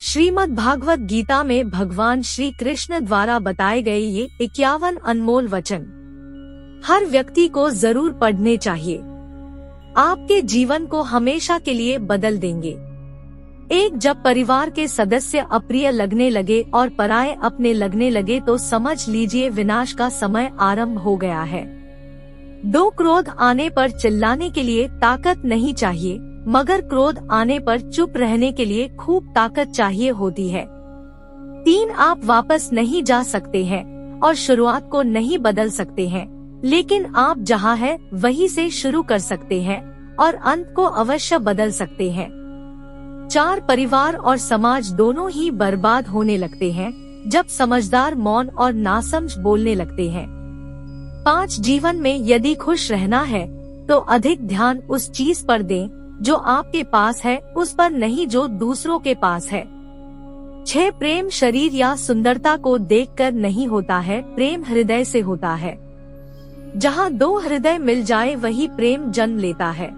श्रीमद् भागवत गीता में भगवान श्री कृष्ण द्वारा बताए गए ये 51 अनमोल वचन हर व्यक्ति को जरूर पढ़ने चाहिए। आपके जीवन को हमेशा के लिए बदल देंगे। एक जब परिवार के सदस्य अप्रिय लगने लगे और पराये अपने लगने लगे तो समझ लीजिए विनाश का समय आरंभ हो गया है। 2 क्रोध आने पर चिल्लाने के लिए ताकत नहीं चाहिए, मगर क्रोध आने पर चुप रहने के लिए खूब ताकत चाहिए होती है। 3 आप वापस नहीं जा सकते हैं और शुरुआत को नहीं बदल सकते हैं, लेकिन आप जहां हैं वहीं से शुरू कर सकते हैं और अंत को अवश्य बदल सकते हैं। 4 परिवार और समाज दोनों ही बर्बाद होने लगते हैं जब समझदार मौन और नासमझ बोलने लगते हैं। 5 जीवन में यदि खुश रहना है तो अधिक ध्यान उस चीज पर दें जो आपके पास है, उस पर नहीं जो दूसरों के पास है। 6 प्रेम शरीर या सुंदरता को देखकर नहीं होता है, प्रेम हृदय से होता है। जहाँ 2 हृदय मिल जाए वही प्रेम जन्म लेता है।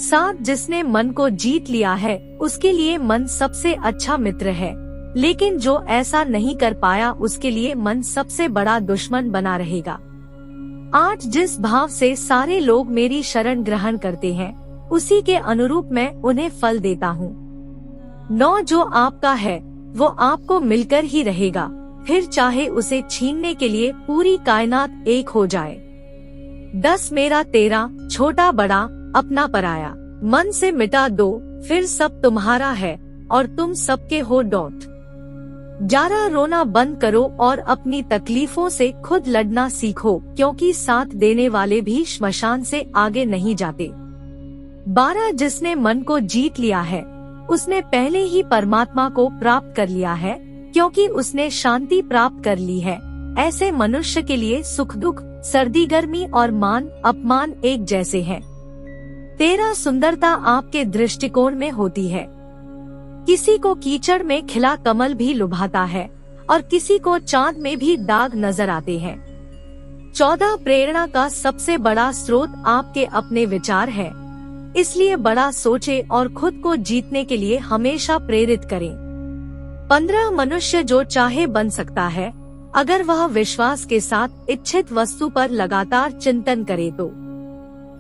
7 जिसने मन को जीत लिया है उसके लिए मन सबसे अच्छा मित्र है, लेकिन जो ऐसा नहीं कर पाया उसके लिए मन सबसे बड़ा दुश्मन बना रहेगा। 8 जिस भाव से सारे लोग मेरी शरण ग्रहण करते हैं उसी के अनुरूप मैं उन्हें फल देता हूँ। 9 जो आपका है वो आपको मिलकर ही रहेगा, फिर चाहे उसे छीनने के लिए पूरी कायनात एक हो जाए। 10 मेरा तेरा, छोटा बड़ा अपना पराया, मन से मिटा दो, फिर सब तुम्हारा है और तुम सबके हो। 11 रोना बंद करो और अपनी तकलीफों से खुद लड़ना सीखो, क्योंकि साथ देने वाले भी श्मशान से आगे नहीं जाते। 12 जिसने मन को जीत लिया है उसने पहले ही परमात्मा को प्राप्त कर लिया है, क्योंकि उसने शांति प्राप्त कर ली है। ऐसे मनुष्य के लिए सुख दुख, सर्दी गर्मी और मान अपमान एक जैसे हैं। 13 सुंदरता आपके दृष्टिकोण में होती है। किसी को कीचड़ में खिला कमल भी लुभाता है और किसी को चांद में भी दाग नजर आते हैं। 14 प्रेरणा का सबसे बड़ा स्रोत आपके अपने विचार है, इसलिए बड़ा सोचे और खुद को जीतने के लिए हमेशा प्रेरित करें। 15 मनुष्य जो चाहे बन सकता है अगर वह विश्वास के साथ इच्छित वस्तु पर लगातार चिंतन करे तो।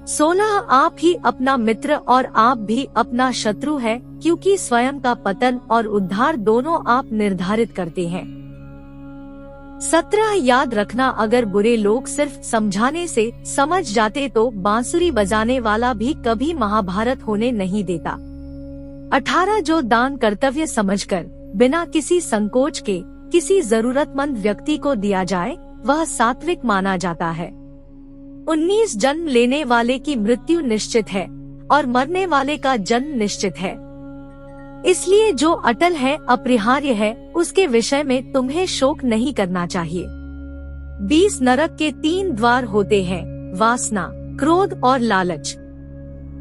16 आप ही अपना मित्र और आप भी अपना शत्रु है, क्योंकि स्वयं का पतन और उद्धार दोनों आप निर्धारित करते हैं। 17 याद रखना, अगर बुरे लोग सिर्फ समझाने से समझ जाते तो बांसुरी बजाने वाला भी कभी महाभारत होने नहीं देता। 18 जो दान कर्तव्य समझकर बिना किसी संकोच के किसी जरूरतमंद व्यक्ति को दिया जाए वह सात्विक माना जाता है। 19 जन्म लेने वाले की मृत्यु निश्चित है और मरने वाले का जन्म निश्चित है, इसलिए जो अटल है अपरिहार्य है उसके विषय में तुम्हें शोक नहीं करना चाहिए। 20 नरक के 3 द्वार होते हैं, वासना, क्रोध और लालच।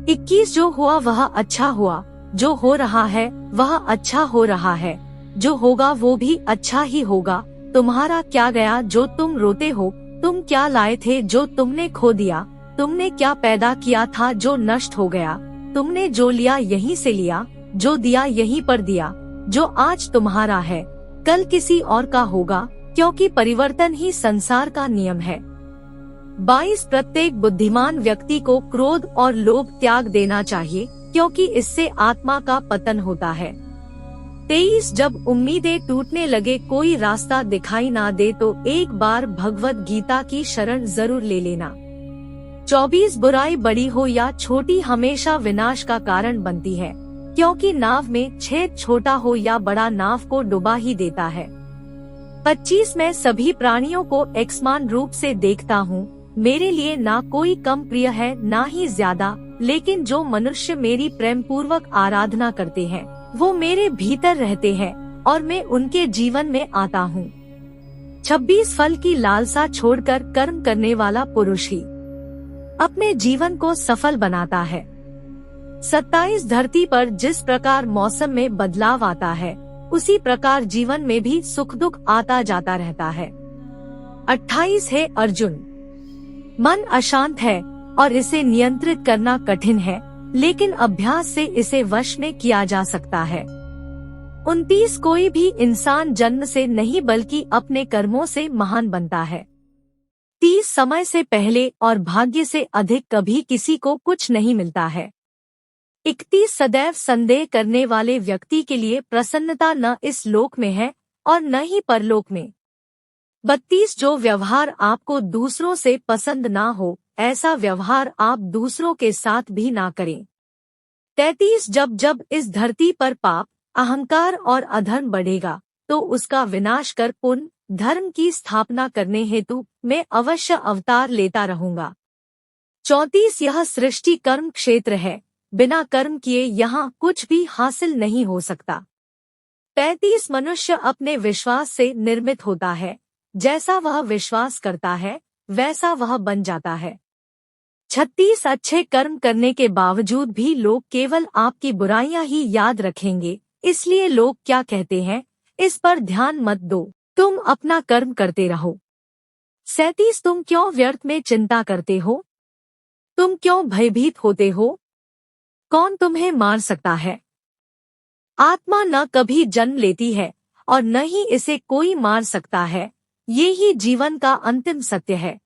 21 जो हुआ वह अच्छा हुआ, जो हो रहा है वह अच्छा हो रहा है, जो होगा वो भी अच्छा ही होगा। तुम्हारा क्या गया जो तुम रोते हो, तुम क्या लाए थे जो तुमने खो दिया, तुमने क्या पैदा किया था जो नष्ट हो गया, तुमने जो लिया यहीं से लिया, जो दिया यहीं पर दिया। जो आज तुम्हारा है कल किसी और का होगा, क्योंकि परिवर्तन ही संसार का नियम है। 22 प्रत्येक बुद्धिमान व्यक्ति को क्रोध और लोभ त्याग देना चाहिए, क्योंकि इससे आत्मा का पतन होता है। 23 जब उम्मीदें टूटने लगे, कोई रास्ता दिखाई ना दे तो एक बार भगवत गीता की शरण जरूर ले लेना। 24 बुराई बड़ी हो या छोटी हमेशा विनाश का कारण बनती है, क्योंकि नाव में छेद छोटा हो या बड़ा नाव को डुबा ही देता है। 25 मैं सभी प्राणियों को एकसमान रूप से देखता हूँ, मेरे लिए ना कोई कम प्रिय है ना ही ज्यादा, लेकिन जो मनुष्य मेरी प्रेम पूर्वक आराधना करते हैं वो मेरे भीतर रहते हैं और मैं उनके जीवन में आता हूँ। 26 फल की लालसा छोड़कर कर्म करने वाला पुरुष ही अपने जीवन को सफल बनाता है। 27 धरती पर जिस प्रकार मौसम में बदलाव आता है उसी प्रकार जीवन में भी सुख दुख आता जाता रहता है। 28 है अर्जुन, मन अशांत है और इसे नियंत्रित करना कठिन है, लेकिन अभ्यास से इसे वश में किया जा सकता है। 29 कोई भी इंसान जन्म से नहीं बल्कि अपने कर्मों से महान बनता है। 30 समय से पहले और भाग्य से अधिक कभी किसी को कुछ नहीं मिलता है। 31 सदैव संदेह करने वाले व्यक्ति के लिए प्रसन्नता न इस लोक में है और न ही परलोक में। 32 जो व्यवहार आपको दूसरों से पसंद ना हो, ऐसा व्यवहार आप दूसरों के साथ भी ना करें। 33 जब जब इस धरती पर पाप, अहंकार और अधर्म बढ़ेगा, तो उसका विनाश कर पुण्य, धर्म की स्थापना करने हेतु मैं अवश्य अवतार लेता रहूंगा। 34 यह सृष्टि कर्म क्षेत्र है, बिना कर्म किए यहाँ कुछ भी हासिल नहीं हो सकता। 35 मनुष्य अपने विश्वास से निर्मित होता है, जैसा वह विश्वास करता है वैसा वह बन जाता है। 36 अच्छे कर्म करने के बावजूद भी लोग केवल आपकी बुराइयां ही याद रखेंगे, इसलिए लोग क्या कहते हैं इस पर ध्यान मत दो, तुम अपना कर्म करते रहो। 37 तुम क्यों व्यर्थ में चिंता करते हो? तुम क्यों भयभीत होते हो? कौन तुम्हें मार सकता है? आत्मा न कभी जन्म लेती है और न ही इसे कोई मार सकता है, ये ही जीवन का अंतिम सत्य है।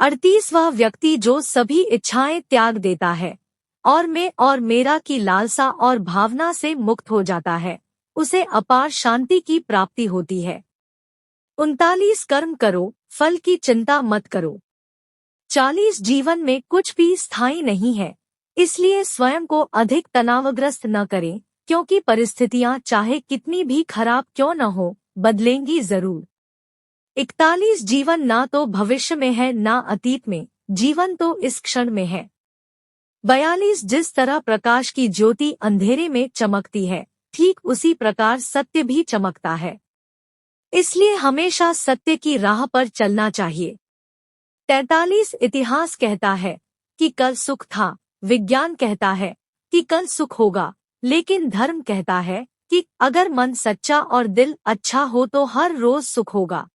38 वह व्यक्ति जो सभी इच्छाएं त्याग देता है और मैं और मेरा की लालसा और भावना से मुक्त हो जाता है, उसे अपार शांति की प्राप्ति होती है। 39 कर्म करो, फल की चिंता मत करो। 40 जीवन में कुछ भी स्थायी नहीं है, इसलिए स्वयं को अधिक तनावग्रस्त न करें, क्योंकि परिस्थितियां चाहे कितनी भी खराब क्यों न हो, बदलेंगी जरूर। 41 जीवन ना तो भविष्य में है ना अतीत में, जीवन तो इस क्षण में है। 42 जिस तरह प्रकाश की ज्योति अंधेरे में चमकती है, ठीक उसी प्रकार सत्य भी चमकता है, इसलिए हमेशा सत्य की राह पर चलना चाहिए। 43 इतिहास कहता है कि कल सुख था, विज्ञान कहता है कि कल सुख होगा, लेकिन धर्म कहता है कि अगर मन सच्चा और दिल अच्छा हो तो हर रोज सुख होगा।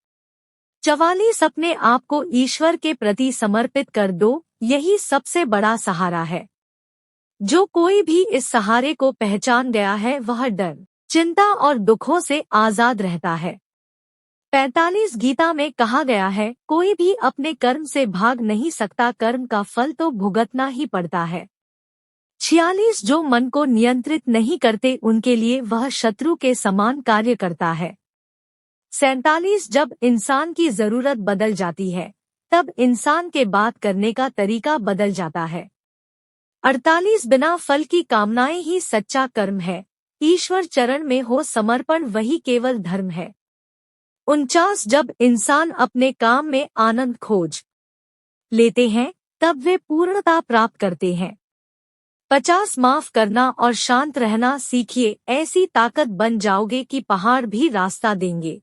44 अपने आप को ईश्वर के प्रति समर्पित कर दो, यही सबसे बड़ा सहारा है। जो कोई भी इस सहारे को पहचान गया है वह डर, चिंता और दुखों से आजाद रहता है। 45 गीता में कहा गया है, कोई भी अपने कर्म से भाग नहीं सकता, कर्म का फल तो भुगतना ही पड़ता है। 46 जो मन को नियंत्रित नहीं करते उनके लिए वह शत्रु के समान कार्य करता है। 47 जब इंसान की जरूरत बदल जाती है, तब इंसान के बात करने का तरीका बदल जाता है। 48 बिना फल की कामनाएं ही सच्चा कर्म है, ईश्वर चरण में हो समर्पण वही केवल धर्म है। 49 जब इंसान अपने काम में आनंद खोज लेते हैं, तब वे पूर्णता प्राप्त करते हैं। 50 माफ करना और शांत रहना सीखिए, ऐसी ताकत बन जाओगे कि पहाड़ भी रास्ता देंगे।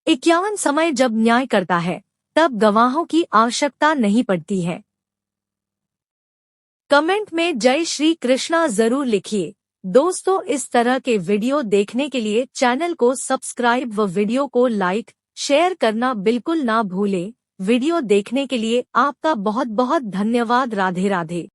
51 समय जब न्याय करता है, तब गवाहों की आवश्यकता नहीं पड़ती है। कमेंट में जय श्री कृष्णा जरूर लिखिए। दोस्तों, इस तरह के वीडियो देखने के लिए चैनल को सब्सक्राइब व वीडियो को लाइक, शेयर करना बिल्कुल ना भूलें। वीडियो देखने के लिए आपका बहुत बहुत धन्यवाद। राधे राधे।